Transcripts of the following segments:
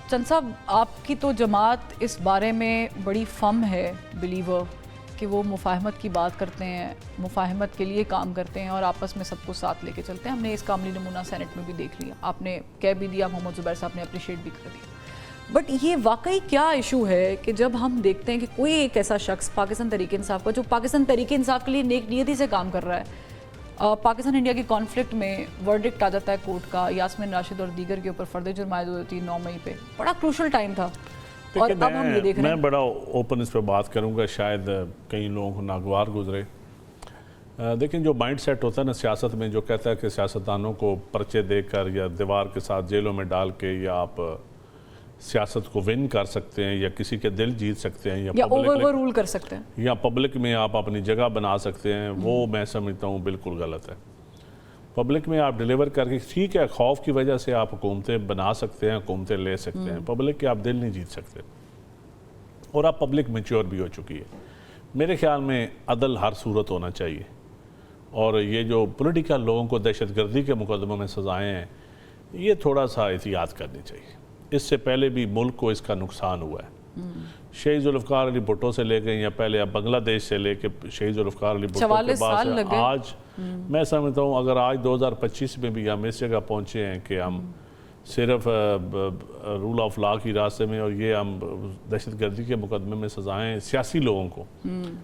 چند صاحب آپ کی تو جماعت اس بارے میں بڑی فم ہے بلیور کہ وہ مفاہمت کی بات کرتے ہیں، مفاہمت کے لیے کام کرتے ہیں اور آپس میں سب کو ساتھ لے کے چلتے ہیں. ہم نے اس کا عملی نمونہ سینٹ میں بھی دیکھ لیا، آپ نے کہہ بھی دیا، محمد زبیر صاحب نے اپریشیٹ بھی کر دیا. بٹ یہ واقعی کیا ایشو ہے کہ جب ہم دیکھتے ہیں کہ کوئی ایک ایسا شخص پاکستان تحریک انصاف کا جو پاکستان تحریک انصاف کے لیے نیک نیتی سے کام کر رہا ہے، پاکستان انڈیا کی کانفلکٹ میں ورڈکٹ آ جاتا ہے کورٹ کا یاسمین راشد اور دیگر کے اوپر فرد جرم عائد ہوتی 9 مئی پہ، بڑا کروشل ٹائم تھا. اور اب ہم یہ دیکھ رہے ہیں. میں بڑا اوپن اس پہ بات کروں گا، شاید کئی لوگوں کو ناگوار گزرے. لیکن جو مائنڈ سیٹ ہوتا ہے نا سیاست میں، جو کہتا ہے کہ سیاستدانوں کو پرچے دے کر یا دیوار کے ساتھ جیلوں میں ڈال کے یا آپ سیاست کو ون کر سکتے ہیں یا کسی کے دل جیت سکتے ہیں یا اوور رول کر سکتے ہیں یا پبلک میں آپ اپنی جگہ بنا سکتے ہیں، وہ میں سمجھتا ہوں بالکل غلط ہے. پبلک میں آپ ڈیلیور کر کے ٹھیک ہے، خوف کی وجہ سے آپ حکومتیں بنا سکتے ہیں، حکومتیں لے سکتے ہیں، پبلک کے آپ دل نہیں جیت سکتے. اور اب پبلک میچور بھی ہو چکی ہے. میرے خیال میں عدل ہر صورت ہونا چاہیے. اور یہ جو پولیٹیکل لوگوں کو دہشت گردی کے مقدموں میں سزائیں ہیں، یہ تھوڑا سا احتیاط کرنی چاہیے. اس سے پہلے بھی ملک کو اس کا نقصان ہوا ہے. شہید ذوالفقار علی بھٹو سے لے کے یا پہلے اب بنگلہ دیش سے لے کے شہید ذوالفقار علی بھٹو کے بعد آج میں سمجھتا ہوں اگر آج 2025 میں بھی ہم اس جگہ پہنچے ہیں کہ ہم صرف رول آف لا کی راستے میں اور یہ ہم دہشت گردی کے مقدمے میں سزائیں سیاسی لوگوں کو،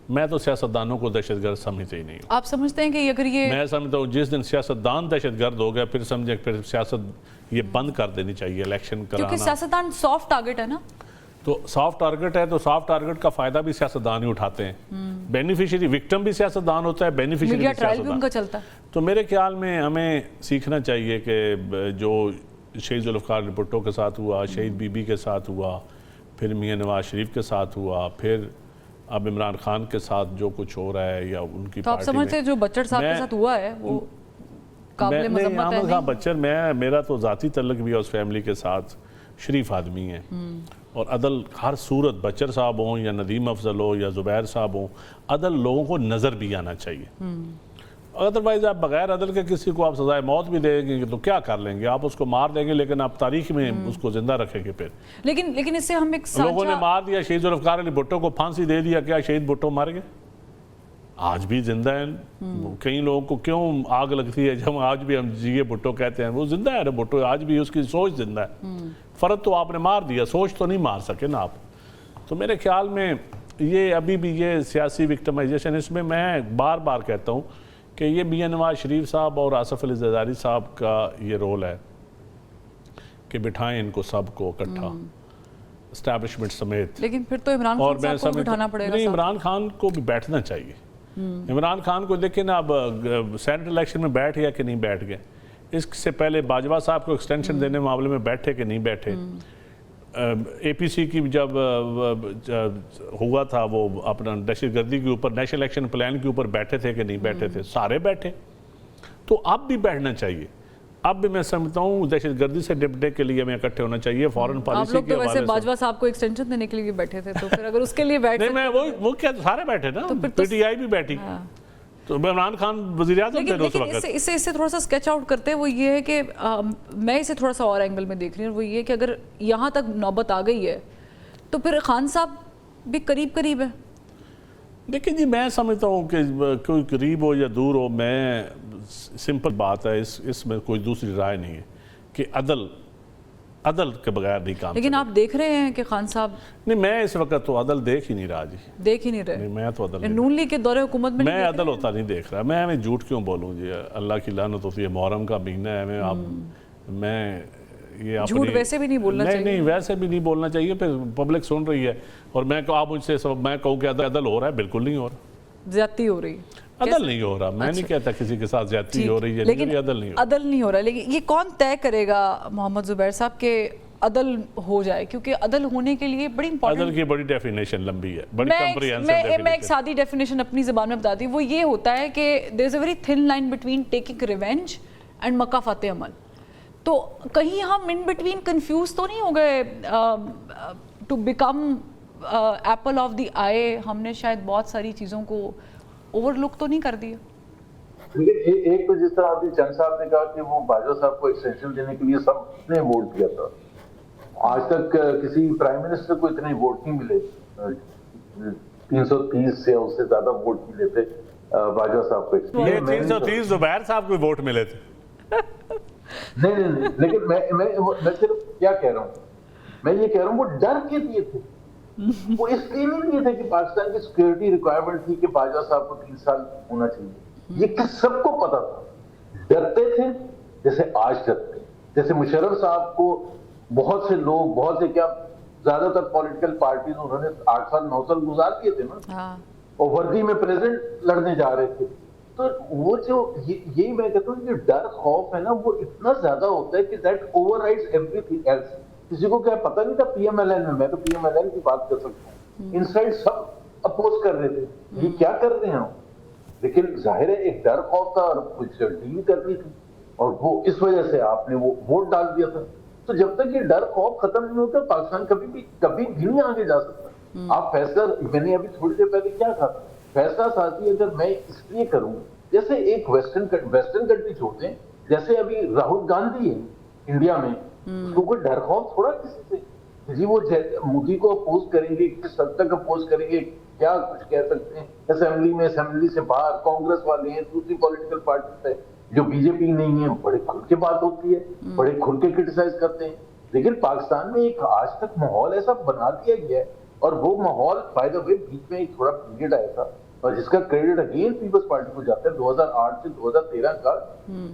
میں تو سیاستدانوں کو دہشت گرد سمجھتے ہی نہیں ہوں. آپ سمجھتے ہیں کہ اگر یہ میں سمجھتا ہوں جس دن سیاستدان دہشت گرد ہو گیا پھر سمجھے پھر سیاست یہ بند کر دینی چاہیے الیکشن کرانا. کیونکہ سیاستدان سافٹ ٹارگٹ ہے نا، تو سافٹ ٹارگٹ ہے تو سافٹ ٹارگٹ کا فائدہ بھی سیاستدان ہی اٹھاتے ہیں. بینیفیشری وکٹم بھی سیاستدان ہوتا ہے، بینیفیشری بھی ٹرائل بھی ان کا چلتا ہے. تو میرے خیال میں ہمیں سیکھنا چاہیے کہ جو شہید ذوالفقار علی بھٹو کے ساتھ ہوا، شہید بی بی کے ساتھ ہوا، پھر میاں نواز شریف کے ساتھ ہوا، پھر اب عمران خان کے ساتھ جو کچھ ہو رہا ہے یا ان کی تو آپ سمجھتے ہیں جو بچڑ صاحب کے ساتھ ہوا ہے وہ قابل مذمت ہے؟ نہیں، بچڑ میرا تو ذاتی تعلق بھی ہے اس فیملی کے ساتھ، شریف آدمی ہیں. اور عدل ہر صورت، بچر صاحب ہوں یا ندیم افضل ہو یا زبیر صاحب ہوں، عدل لوگوں کو نظر بھی آنا چاہیے. ادروائز آپ بغیر عدل کے کسی کو آپ سزائے موت بھی دیں گے تو کیا کر لیں گے؟ آپ اس کو مار دیں گے لیکن آپ تاریخ میں اس کو زندہ رکھیں گے. پھر لیکن اس سے ہم ایک لوگوں نے مار دیا، شہید ذوالفقار علی بھٹو کو پھانسی دے دیا، کیا شہید بھٹو مر گئے؟ آج بھی زندہ ہیں. کئی لوگوں کو کیوں آگ لگتی ہے جب آج بھی ہم جیے بھٹو کہتے ہیں؟ وہ زندہ ہے بھٹو، آج بھی اس کی سوچ زندہ ہے. فرد تو آپ نے مار دیا، سوچ تو نہیں مار سکے نا آپ. تو میرے خیال میں یہ ابھی بھی یہ سیاسی وکٹمائزیشن، اس میں بار بار کہتا ہوں کہ یہ میاں نواز شریف صاحب اور آصف علی زرداری صاحب کا یہ رول ہے کہ بٹھائیں ان کو سب کو اکٹھا اسٹیبلشمنٹ سمیت. لیکن پھر تو عمران خان صاحب کو بٹھانا پڑے گا. نہیں، عمران خان کو بھی بیٹھنا چاہیے. عمران خان کو دیکھیں نا، اب سینٹ الیکشن میں بیٹھ گیا کہ نہیں بیٹھ گئے. اس سے پہلے باجوہ صاحب کو ایکسٹینشن دینے معاملے میں بیٹھے کہ نہیں بیٹھے. اے پی سی کی جب ہوا تھا وہ اپنا دہشت گردی کے اوپر نیشنل ایکشن پلان کے اوپر بیٹھے تھے کہ نہیں بیٹھے تھے؟ سارے بیٹھے. تو اب بھی بیٹھنا چاہیے. اب بھی میں سمجھتا ہوں دہشت گردی سے نپٹنے کے لیے ہمیں اکٹھے ہونا چاہیے. فورن پالیسی کے حوالے سے آپ لوگ تو ویسے باجوہ صاحب کو ایکسٹینشن دینے کے لیے بیٹھے تھے، تو پھر اگر اس کے لیے بیٹھے نہیں، میں وہ کیا سارے بیٹھے نا، پی ٹی آئی بھی بیٹھی. تو عمران خان وزیر اعظم تھے اس وقت. اس سے تھوڑا سا اسکیچ آؤٹ کرتے ہیں، وہ یہ ہے کہ میں اسے تھوڑا سا اور اینگل میں دیکھ رہی ہوں. وہ یہ کہ اگر یہاں تک نوبت آ گئی ہے تو پھر خان صاحب بھی قریب ہے. لیکن جی میں سمجھتا ہوں کہ کوئی قریب ہو یا دور ہو، میں سمپل بات ہے، اس میں کوئی دوسری رائے نہیں ہے کہ عدل کے بغیر نہیں کام. لیکن آپ دیکھ رہے ہیں کہ خان صاحب نہیں، میں اس وقت تو عدل دیکھ ہی نہیں رہا جی. دیکھ ہی نہیں رہے؟ میں تو عدل نون لیگ کے دور حکومت میں عدل ہوتا نہیں دیکھ رہا. میں جھوٹ کیوں بولوں جی؟ اللہ کی لعنت ہوتی ہے، محرم کا مہینہ ہے. میں یہ جھوٹ ویسے بھی نہیں بولنا چاہیے. نہیں، ویسے بھی نہیں بولنا چاہیے. پھر پبلک سن رہی ہے اور آپ مجھ سے میں کہوں کہ عدل ہو رہا ہے، بالکل نہیں ہو رہا. زیادتی ہو رہی ہے. عدل نہیں ہو رہا. میں نہیں کہتا کسی کے ساتھ زیادتی ہو رہی ہے، لیکن عدل نہیں ہو رہا. لیکن یہ کون طے کرے گا محمد زبیر صاحب کہ عدل ہو جائے؟ کیونکہ عدل ہونے کے لیے بڑی امپورٹنٹ، عدل کی بڑی ڈیفینیشن لمبی ہے، بڑی کمپریہنسو ڈیفینیشن. میں ایک سادی ڈیفینیشن اپنی زبان میں بتاتی ہوں. وہ یہ ہوتا ہے کہ there is a very thin line between taking revenge and مکافات عمل. تو کہیں ہم ان بٹوین کنفیوز تو نہیں ہو گئے to become apple of the eye? ہم نے شاید بہت ساری چیزوں کو اوور لک تو نہیں کر دیا. لیکن ایک تو جس طرح ابھی چند صاحب نے کہا کہ وہ باجوہ صاحب کو ایکسٹینشن دینے کے لیے سب نے ووٹ کیا تھا. آج تک کسی پرائم منسٹر کو اتنے ووٹ نہیں ملے, 330 سے اس سے زیادہ ووٹ ملے تھے باجوہ صاحب کو. یہ 330 زبیر صاحب کو ووٹ ملے تھے. نہیں, لیکن میں صرف کیا کہہ رہا ہوں, میں یہ کہہ رہا ہوں وہ ڈر کے دیے تھے, وہ اس لیے نہیں دیے تھے کہ پاکستان کی سیکورٹی ریکوائرمنٹ تھی کہ باجوہ صاحب کو 3 سال ہونا چاہیے. یہ کہ سب کو پتا تھا, ڈرتے تھے جیسے آج ڈرتے. جیسے مشرف صاحب کو بہت سے لوگ, بہت سے کیا زیادہ تر پولیٹیکل پارٹیز انہوں نے 8 سال 9 سال گزار دیے تھے نا, اور وردی میں پریزیڈنٹ لڑنے جا رہے تھے. تو وہ جو یہی میں کہتا ہوں کہ ڈر خوف ہے نا, وہ اتنا زیادہ ہوتا ہے کہ that overrides everything else. کسی کو کیا پتہ نہیں تھا پی ایم ایل این میں تو پی ایم ایل این کی بات کر سکتا ہوں, ان سائڈ سب اپوز کر رہے تھے یہ کیا کر رہے ہیں, لیکن ظاہر ہے ایک ڈر خوف تھا اور کچھ ڈیل کرنی تھی, اور وہ اس وجہ سے آپ نے وہ ووٹ ڈال دیا تھا. تو جب تک یہ ڈر خوف ختم نہیں ہوتا پاکستان کبھی بھی نہیں آگے جا سکتا. آپ فیصلہ, میں نے ابھی تھوڑی دیر پہلے کیا کہا, فیصلہ سازی اگر میں اس لیے کروں جیسے ایک ویسٹرن کنٹری چھوڑتے ہیں, جیسے ابھی راہل گاندھی ہے انڈیا میں, اس کو کوئی ڈر خوف تھوڑا کسی سے, جی وہ مودی کو اپوز کریں گے, کس حد تک اپوز کریں گے, کیا کچھ کہہ سکتے ہیں. اسمبلی سے باہر کانگریس والے ہیں, دوسری پولیٹیکل پارٹی ہے جو بی جے پی نہیں ہے, بڑے کھل کے بات ہوتی ہے, بڑے کھل کے کرٹیسائز کرتے ہیں. لیکن پاکستان میں ایک آج تک ماحول ایسا بنا دیا گیا ہے, اور وہ ماحول بائی دا وے بیچ میں ایک تھوڑا پیریڈ آیا تھا اور جس کا کریڈٹ اگین پیپلز پارٹی کو جاتا ہے. 2008 سے 2013 کا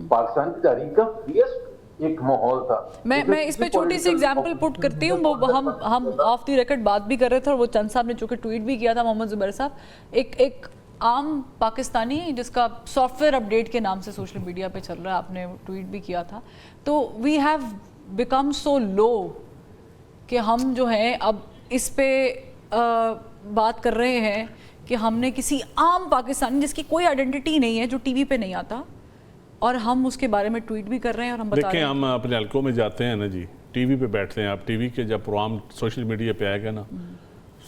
پاکستان کی تاریخ کا فریسٹ ایک ماحول تھا. میں اس پہ چھوٹی سی ایگزامپل پٹ کرتی ہوں. ہم آف دی ریکارڈ بات بھی کر رہے تھے, اور وہ چند صاحب نے چونکہ ٹویٹ بھی کیا تھا, محمد زبیر صاحب, ایک عام پاکستانی جس کا سافٹ ویئر اپڈیٹ کے نام سے سوشل میڈیا پہ چل رہا ہے, آپ نے ٹویٹ بھی کیا تھا. تو وی ہیو بیکم سو لو کہ ہم جو ہیں اب اس پہ بات کر رہے ہیں کہ ہم نے کسی عام پاکستانی جس کی کوئی آئیڈینٹی نہیں ہے, جو ٹی وی پہ نہیں آتا, اور ہم اس کے بارے میں ٹویٹ بھی کر رہے ہیں اور ہم بتا رہے ہیں. دیکھیں ہم اپنے حلقوں میں جاتے ہیں نا جی, ٹی وی پہ بیٹھتے ہیں, آپ ٹی وی کے جب پروگرام سوشل میڈیا پہ آئے گا نا,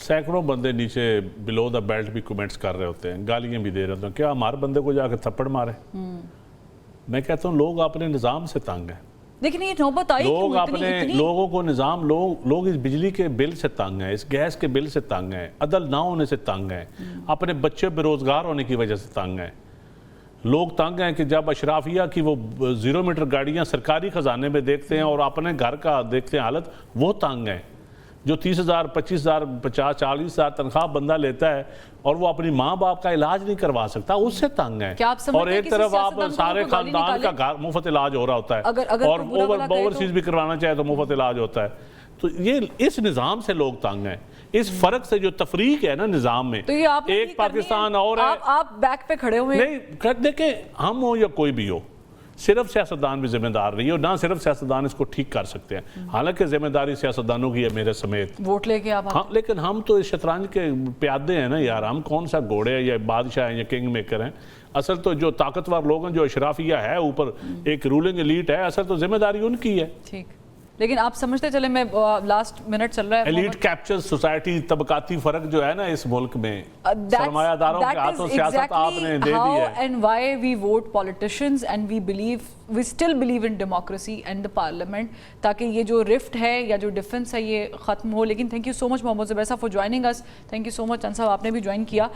سینکڑوں بندے نیچے بلو دا بیلٹ بھی کمنٹس کر رہے ہوتے ہیں, گالیاں بھی دے رہے ہوتے ہیں. کیا ہمارے بندے کو جا کے تھپڑ مارے؟ میں کہتا ہوں لوگ اپنے نظام سے تنگ ہیں. لیکن یہ نوبت آئی لوگ اپنے لوگوں کو نظام, لوگ اس بجلی کے بل سے تنگ ہیں, اس گیس کے بل سے تنگ ہیں, عدل نہ ہونے سے تنگ ہیں, اپنے بچے بے روزگار ہونے کی وجہ سے تنگ ہیں. لوگ تنگ ہیں کہ جب اشرافیہ کی وہ 0 میٹر گاڑیاں سرکاری خزانے میں دیکھتے ہیں اور اپنے گھر کا دیکھتے ہیں حالت, وہ تنگ ہیں. جو 30,000 25,000 50,000 40,000 تنخواہ بندہ لیتا ہے اور وہ اپنی ماں باپ کا علاج نہیں کروا سکتا, اس سے تنگ ہے. اور ایک طرف آپ سارے خاندان کا مفت علاج ہو رہا ہوتا ہے, اور اوورسیز بھی کروانا چاہے تو مفت علاج ہوتا ہے. تو یہ اس نظام سے لوگ تنگ ہیں, اس فرق سے جو تفریق ہے نا نظام میں. ایک پاکستان اور ہے, آپ بیک پہ کھڑے ہوئے نہیں دیکھیں, ہم ہو یا کوئی بھی ہو, صرف سیاستدان بھی ذمہ دار رہی ہے, اور نہ صرف سیاستدان اس کو ٹھیک کر سکتے ہیں. حالانکہ ذمہ داری سیاستدانوں کی ہے میرے سمیت, ووٹ لے کے آپ. ہاں, لیکن ہم تو اس شطرنج کے پیادے ہیں نا یار. ہم کون سا گھوڑے ہیں یا بادشاہ ہیں یا کنگ میکر ہیں؟ اصل تو جو طاقتور لوگ ہیں, جو اشرافیہ ہے اوپر ایک رولنگ ایلیٹ ہے, اصل تو ذمہ داری ان کی ہے. ٹھیک, لیکن آپ سمجھتے چلیں, میں لاسٹ منٹ چل رہا ہے, ایلیٹ کیپچر سوسائٹی, طبقاتی فرق جو ہے نا اس ملک میں, سرمایہ داروں کے ہاتھوں سیاست آپ نے دے دی ہے. How and why we vote politicians and we still believe in democracy and the parliament, تاکہ یہ جو رفٹ ہے یا جو ڈیفنس ہے یہ ختم ہو. لیکن thank you so much محمد زبیر صاحب for joining us. Thank you so much Ansar صاحب, آپ نے بھی جوائن کیا.